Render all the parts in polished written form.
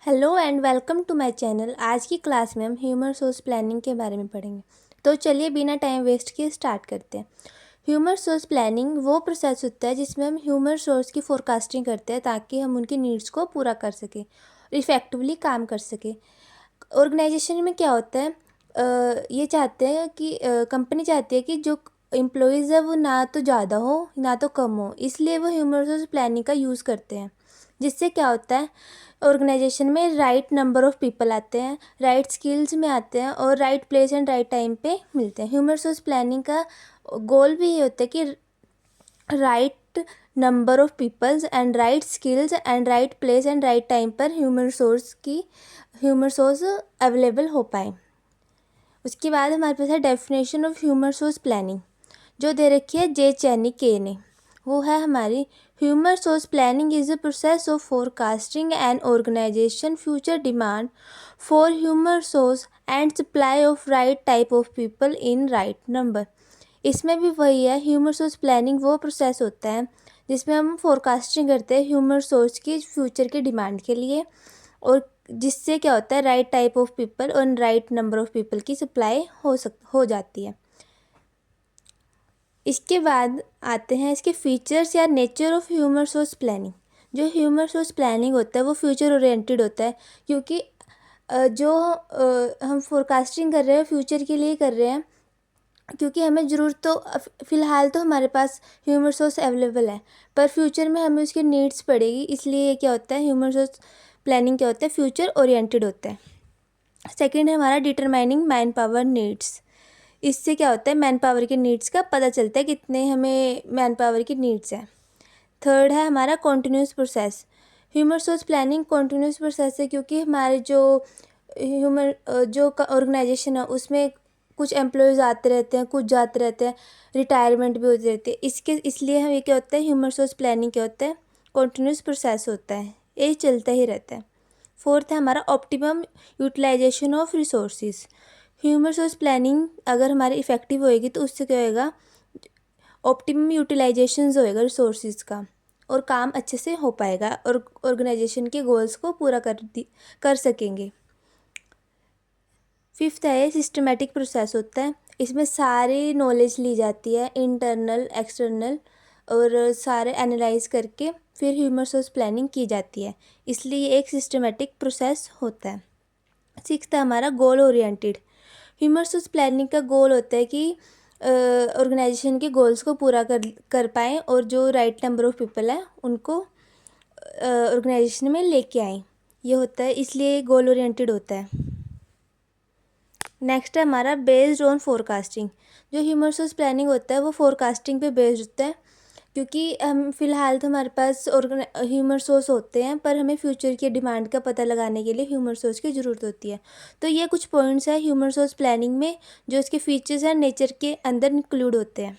Hello and welcome to my channel. आज की class में हम ह्यूमन सोर्स प्लानिंग के बारे में पढ़ेंगे। तो चलिए बिना टाइम वेस्ट किए स्टार्ट करते हैं। ह्यूमन सोर्स प्लानिंग वो प्रोसेस होता है जिसमें हम ह्यूमन सोर्स की फोरकास्टिंग करते हैं ताकि हम उनकी नीड्स को पूरा कर सकें और इफ़ेक्टिवली काम कर सकें। ऑर्गेनाइजेशन में क्या होता है, ये चाहते हैं कि कंपनी चाहती है कि जो एम्प्लॉयज़ है वो ना तो ज़्यादा हो ना तो कम हो, इसलिए वो ह्यूमन सोर्स प्लानिंग का यूज़ करते हैं। जिससे क्या होता है, ऑर्गेनाइजेशन में राइट नंबर ऑफ़ पीपल आते हैं, राइट स्किल्स में आते हैं और right place and right time पे मिलते हैं। ह्यूमन रिसोर्स प्लानिंग का गोल भी ये होता है कि right number of peoples and right skills and right place and right time पर ह्यूमन रिसोर्स अवेलेबल हो पाए। उसके बाद हमारे पास है definition of human resource planning, जो दे रखी है जे चैनी के ने। वो है हमारी human resource planning is a process of forecasting and organisation future demand for human resource and supply of right type of people in right number. इसमें भी वही है, ह्यूमन रिसोर्स प्लानिंग वो प्रोसेस होता है जिसमें हम फोरकास्टिंग करते हैं ह्यूमन रिसोर्स की फ्यूचर की डिमांड के लिए, और जिससे क्या होता है राइट टाइप ऑफ पीपल और राइट नंबर ऑफ पीपल की सप्लाई हो जाती है। इसके बाद आते हैं इसके फीचर्स या nature of human resource planning. जो ह्यूमन रिसोर्स प्लानिंग होता है वो फ्यूचर ओरिएंटेड होता है, क्योंकि हम फोरकास्टिंग कर रहे हैं फ्यूचर के लिए कर रहे हैं, क्योंकि हमें ज़रूरत तो फ़िलहाल तो हमारे पास ह्यूमन रिसोर्स अवेलेबल है, पर फ्यूचर में हमें उसकी नीड्स पड़ेगी। इसलिए ये क्या होता है, ह्यूमन रिसोर्स प्लानिंग क्या होता है, फ्यूचर ओरिएंटेड होता है। सेकंड है हमारा डिटरमाइनिंग मैन पावर नीड्स। इससे क्या होता है, मैन पावर की नीड्स का पता चलता है कितने हमें मैन पावर की नीड्स है। थर्ड है हमारा continuous process. Human resource planning continuous process है, क्योंकि हमारे जो ऑर्गेनाइजेशन है उसमें कुछ एम्प्लॉयज़ आते रहते हैं, कुछ जाते रहते हैं, रिटायरमेंट भी होती रहती है। इसलिए हम ये क्या होता है, ह्यूमन रिसोर्स प्लानिंग क्या होता है, कॉन्टीन्यूस प्रोसेस होता है, ये चलता ही रहता है। फोर्थ है हमारा optimum utilisation of resources. Human resource planning अगर हमारी इफ़ेक्टिव होएगी तो उससे क्या होएगा, ऑप्टिमम यूटिलाइजेशन होएगा रिसोर्सेज का, और काम अच्छे से हो पाएगा और ऑर्गेनाइजेशन के गोल्स को पूरा कर सकेंगे। फिफ्थ है सिस्टमेटिक प्रोसेस होता है, इसमें सारी नॉलेज ली जाती है, इंटरनल एक्सटर्नल, और सारे एनालाइज करके फिर ह्यूमन रिसोर्स प्लानिंग की जाती है। इसलिए ये एक सिस्टमेटिक प्रोसेस होता है। सिक्स्थ है हमारा goal oriented. Human resource planning का गोल होता है कि ऑर्गेनाइजेशन के गोल्स को पूरा कर पाएँ और जो राइट नंबर ऑफ़ पीपल है उनको ऑर्गेनाइजेशन में लेके आएँ, ये होता है, इसलिए गोल ओरिएंटेड होता है। नेक्स्ट है हमारा बेस्ड ऑन फोरकास्टिंग। जो ह्यूमन रिसोर्स प्लानिंग होता है वो फोरकास्टिंग पे बेस्ड होता है, क्योंकि हम फ़िलहाल तो हमारे पास ह्यूमन रिसोर्स होते हैं, पर हमें फ्यूचर की डिमांड का पता लगाने के लिए ह्यूमन रिसोर्स की ज़रूरत होती है। तो ये कुछ पॉइंट्स हैं ह्यूमन रिसोर्स प्लानिंग में जो इसके फीचर्स हैं नेचर के अंदर इंक्लूड होते हैं।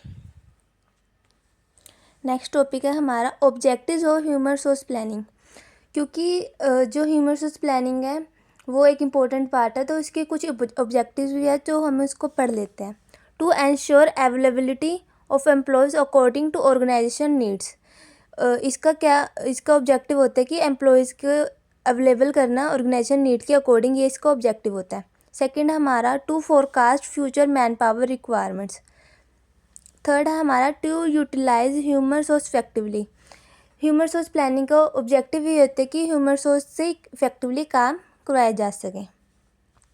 नेक्स्ट टॉपिक है हमारा objectives of human resource planning. क्योंकि जो ह्यूमन रिसोर्स प्लानिंग है वो एक इम्पोर्टेंट पार्ट है, तो इसके कुछ ऑब्जेक्टिव्स भी है जो हम इसको पढ़ लेते हैं। To ensure availability of employees according to organisation needs. इसका ऑब्जेक्टिव होता है कि एम्प्लॉयज़ को अवेलेबल करना ऑर्गेनाइजेशन नीड के अकॉर्डिंग, ये इसका ऑब्जेक्टिव होता है। सेकंड हमारा to forecast future man power requirements. Third है हमारा to utilise human resource effectively. Human resource planning का ऑब्जेक्टिव ये होता है कि ह्यूमन रिसोर्स से इफेक्टिवली काम करवाया जा सके।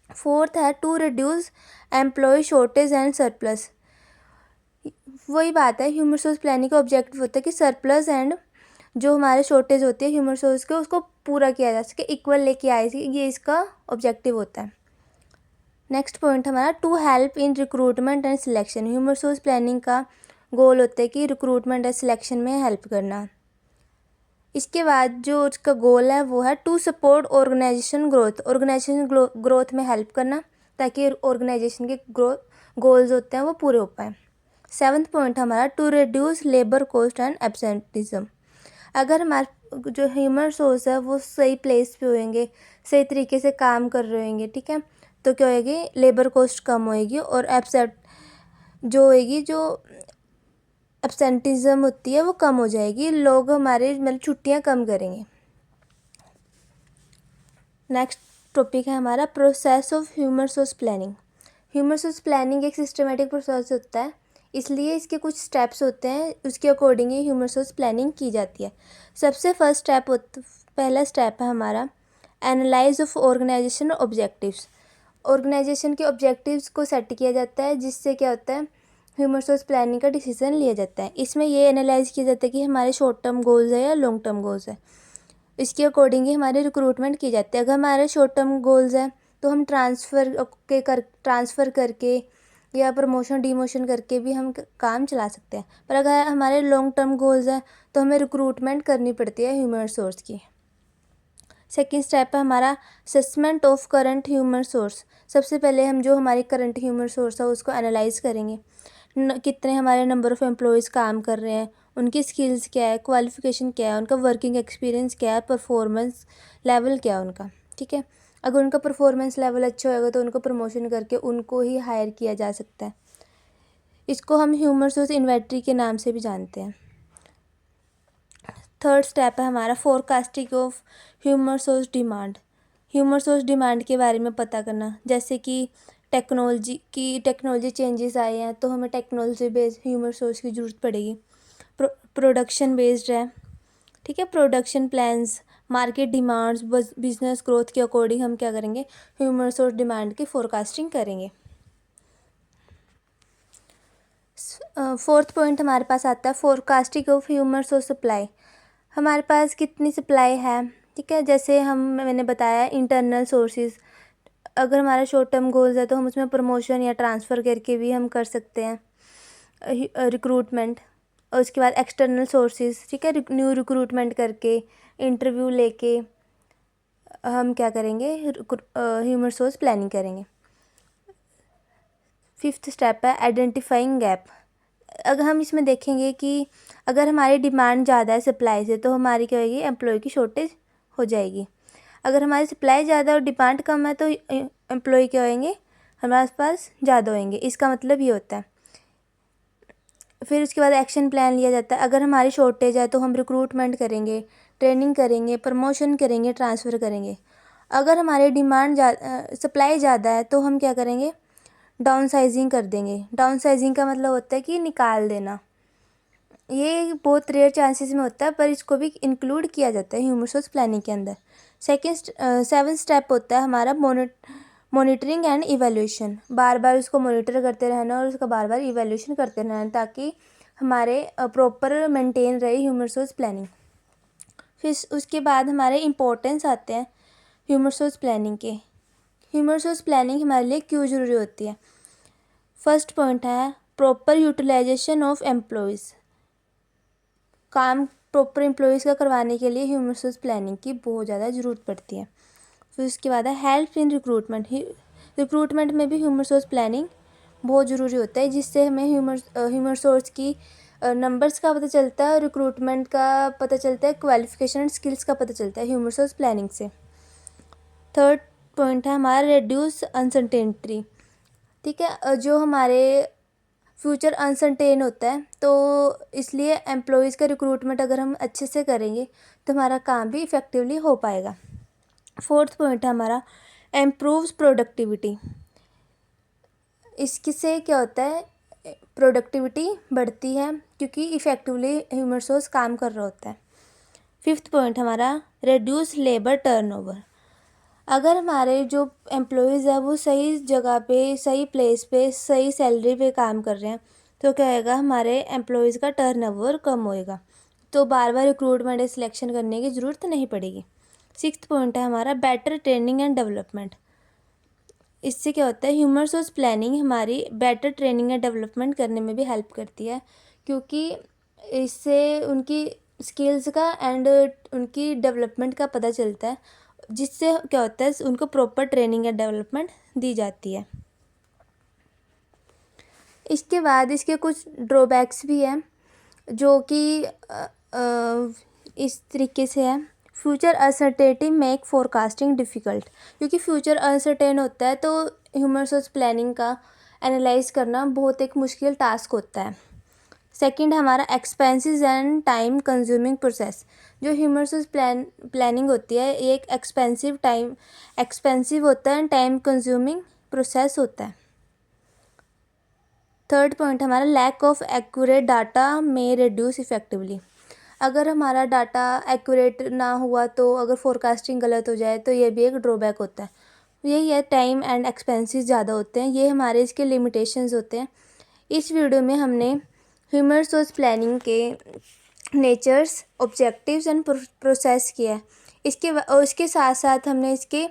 फोर्थ है to reduce employee shortage and surplus. वही बात है, ह्यूमन रिसोर्स प्लानिंग का ऑब्जेक्टिव होता है कि सरप्लस एंड जो हमारे शॉर्टेज होती है ह्यूमन रिसोर्स के उसको पूरा किया जा सके, इक्वल लेके आए, ये इसका ऑब्जेक्टिव होता है। नेक्स्ट पॉइंट हमारा to help in recruitment and selection. Human resource planning का गोल होता है कि रिक्रूटमेंट एंड सिलेक्शन में हेल्प करना। इसके बाद जो उसका गोल है वो है to support organisation growth. Organisation growth में हेल्प करना ताकि ऑर्गेनाइजेशन के गोल्स होते हैं वो पूरे हो पाए। सेवन्थ पॉइंट हमारा to reduce labour cost and absenteeism. अगर हमारे जो ह्यूमन रिसोर्स है वो सही प्लेस पे होएंगे, सही तरीके से काम कर रहे होंगे, ठीक है, तो क्या होएगी, लेबर कॉस्ट कम होएगी और जो एब्सेंटिज्म होती है वो कम हो जाएगी, लोग हमारे मतलब छुट्टियां कम करेंगे। नेक्स्ट टॉपिक है हमारा process of human resource planning. Human resource planning एक सिस्टमेटिक प्रोसेस होता है, इसलिए इसके कुछ स्टेप्स होते हैं, उसके अकॉर्डिंग ही ह्यूमन रिसोर्स प्लानिंग की जाती है। सबसे पहला स्टेप है हमारा analyse of organisation objectives. Organisation के ऑब्जेक्टिव्स को सेट किया जाता है, जिससे क्या होता है ह्यूमन रिसोर्स प्लानिंग का डिसीजन लिया जाता है। इसमें ये एनालाइज किया जाता है कि हमारे शॉर्ट टर्म गोल्स है या लॉन्ग टर्म गोल्स है, इसके अकॉर्डिंग ही हमारी रिक्रूटमेंट की जाती है। अगर हमारे शॉर्ट टर्म गोल्स हैं तो हम ट्रांसफ़र करके या प्रमोशन डिमोशन करके भी हम काम चला सकते हैं, पर अगर हमारे लॉन्ग टर्म गोल्स हैं तो हमें रिक्रूटमेंट करनी पड़ती है ह्यूमन रिसोर्स की। सेकेंड स्टेप है हमारा assessment of current human resource. सबसे पहले हम जो हमारे करंट ह्यूमन रिसोर्स है उसको एनालाइज करेंगे, कितने हमारे नंबर ऑफ़ एम्प्लॉयज़ काम कर रहे हैं, उनकी स्किल्स क्या है, क्वालिफ़िकेशन क्या है, उनका वर्किंग एक्सपीरियंस क्या है, परफॉर्मेंस लेवल क्या है उनका। ठीक है, अगर उनका परफॉर्मेंस लेवल अच्छा होगा तो उनको प्रमोशन करके उनको ही हायर किया जा सकता है। इसको हम ह्यूमन रिसोर्स इन्वेंटरी के नाम से भी जानते हैं। थर्ड स्टेप है हमारा forecasting of human resource demand. Human resource demand के बारे में पता करना, जैसे कि टेक्नोलॉजी चेंजेस आए हैं तो हमें टेक्नोलॉजी बेस्ड ह्यूमन रिसोर्स की ज़रूरत पड़ेगी। प्रोडक्शन बेस्ड है, ठीक है, production plans, market demands, business growth के अकॉर्डिंग हम क्या करेंगे ह्यूमन रिसोर्स डिमांड की फोरकास्टिंग करेंगे। फोर्थ पॉइंट हमारे पास आता है forecasting of human resource supply. हमारे पास कितनी सप्लाई है, ठीक है, जैसे मैंने बताया इंटरनल सोर्सेज, अगर हमारा शॉर्ट टर्म गोल्स है तो हम उसमें प्रमोशन या ट्रांसफ़र करके भी हम कर सकते हैं रिक्रूटमेंट। और उसके बाद एक्सटर्नल सोर्सेज, ठीक है, न्यू रिक्रूटमेंट करके इंटरव्यू लेके हम क्या करेंगे ह्यूमन रिसोर्स प्लानिंग करेंगे। फिफ्थ स्टेप है आइडेंटिफाइंग गैप। अगर हम इसमें देखेंगे कि अगर हमारी डिमांड ज़्यादा है सप्लाई से तो हमारी क्या होगी एम्प्लॉय की शॉर्टेज हो जाएगी। अगर हमारी सप्लाई ज़्यादा और डिमांड कम है तो एम्प्लॉय क्या होंगे हमारे पास ज़्यादा होंगे, इसका मतलब ये होता है। फिर उसके बाद एक्शन प्लान लिया जाता है। अगर हमारी शॉर्टेज है तो हम रिक्रूटमेंट करेंगे, ट्रेनिंग करेंगे, प्रमोशन करेंगे, ट्रांसफ़र करेंगे। अगर हमारी सप्लाई ज़्यादा है तो हम क्या करेंगे डाउन साइजिंग कर देंगे। डाउन साइजिंग का मतलब होता है कि निकाल देना। ये बहुत रेयर चांसेस में होता है पर इसको भी इंक्लूड किया जाता है ह्यूमन रिसोर्स प्लानिंग के अंदर। सेवन स्टेप होता है हमारा मॉनिटरिंग एंड इवैल्यूएशन। बार बार उसको मॉनिटर करते रहना और उसका बार बार इवैल्यूएशन करते रहना ताकि हमारे प्रॉपर मेंटेन रहे ह्यूमन रिसोर्स प्लानिंग। फिर उसके बाद हमारे इम्पोर्टेंस आते हैं ह्यूमन रिसोर्स प्लानिंग के। ह्यूमन रिसोर्स प्लानिंग हमारे लिए क्यों ज़रूरी होती है। फर्स्ट पॉइंट है प्रॉपर यूटिलाइजेशन ऑफ एम्प्लॉयज़। काम प्रॉपर एम्प्लॉयज़ का करवाने के लिए ह्यूमन रिसोर्स प्लानिंग की बहुत ज़्यादा ज़रूरत पड़ती है। फिर उसके बाद है हेल्प इन रिक्रूटमेंट में भी ह्यूमन रिसोर्स प्लानिंग बहुत ज़रूरी होता है, जिससे हमें ह्यूमन रिसोर्स की नंबर्स का पता चलता है, रिक्रूटमेंट का पता चलता है, क्वालिफिकेशन एंड स्किल्स का पता चलता है ह्यूमन रिसोर्स प्लानिंग से। थर्ड पॉइंट है हमारा रिड्यूस अनसर्टेनिटी। ठीक है, जो हमारे फ्यूचर अनसर्टेन होता है तो इसलिए एम्प्लॉयज़ का रिक्रूटमेंट अगर हम अच्छे से करेंगे तो हमारा काम भी इफ़ेक्टिवली हो पाएगा। फोर्थ पॉइंट है हमारा इम्प्रूव्स प्रोडक्टिविटी। इससे क्या होता है प्रोडक्टिविटी बढ़ती है क्योंकि इफ़ेक्टिवली ह्यूमन रिसोर्स काम कर रहा होता है। फिफ्थ पॉइंट हमारा रिड्यूस लेबर टर्नओवर। अगर हमारे जो एम्प्लॉयज़ है वो सही जगह पे, सही प्लेस पे, सही सैलरी पे काम कर रहे हैं तो क्या होएगा हमारे एम्प्लॉयज़ का टर्नओवर कम होएगा, तो बार बार रिक्रूटमेंट या सिलेक्शन करने की ज़रूरत नहीं पड़ेगी। सिक्स्थ पॉइंट है हमारा बेटर ट्रेनिंग एंड डेवलपमेंट। इससे क्या होता है ह्यूमन रिसोर्स प्लानिंग हमारी बेटर ट्रेनिंग एंड डेवलपमेंट करने में भी हेल्प करती है, क्योंकि इससे उनकी स्किल्स का एंड उनकी डेवलपमेंट का पता चलता है, जिससे क्या होता है उनको प्रॉपर ट्रेनिंग एंड डेवलपमेंट दी जाती है। इसके बाद इसके कुछ ड्रॉबैक्स भी हैं जो कि इस तरीके से है। Future uncertainty make forecasting difficult. क्योंकि फ्यूचर अनसर्टेन होता है तो ह्यूमन रिसोर्स प्लानिंग का एनालाइज करना बहुत एक मुश्किल टास्क होता है। सेकंड हमारा expenses and time consuming process. जो ह्यूमन रिसोर्स प्लानिंग होती है ये एक एक्सपेंसिव होता है, टाइम कंज्यूमिंग प्रोसेस होता है। थर्ड पॉइंट हमारा लैक ऑफ एक्यूरेट डाटा में रिड्यूस इफेक्टिवली। अगर हमारा डाटा एक्यूरेट ना हुआ तो अगर फोरकास्टिंग गलत हो जाए तो ये भी एक ड्रॉबैक होता है। यही है, टाइम एंड एक्सपेंसेस ज़्यादा होते हैं, ये हमारे इसके लिमिटेशंस होते हैं। इस वीडियो में हमने ह्यूमन रिसोर्स प्लानिंग के नेचर्स, ऑब्जेक्टिव्स एंड प्रोसेस किया है। इसके साथ साथ हमने इसके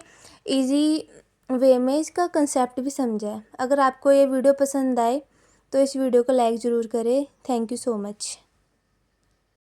इजी वे में इसका कंसेप्ट भी समझा है। अगर आपको ये वीडियो पसंद आए तो इस वीडियो को लाइक ज़रूर करें। Thank you so much.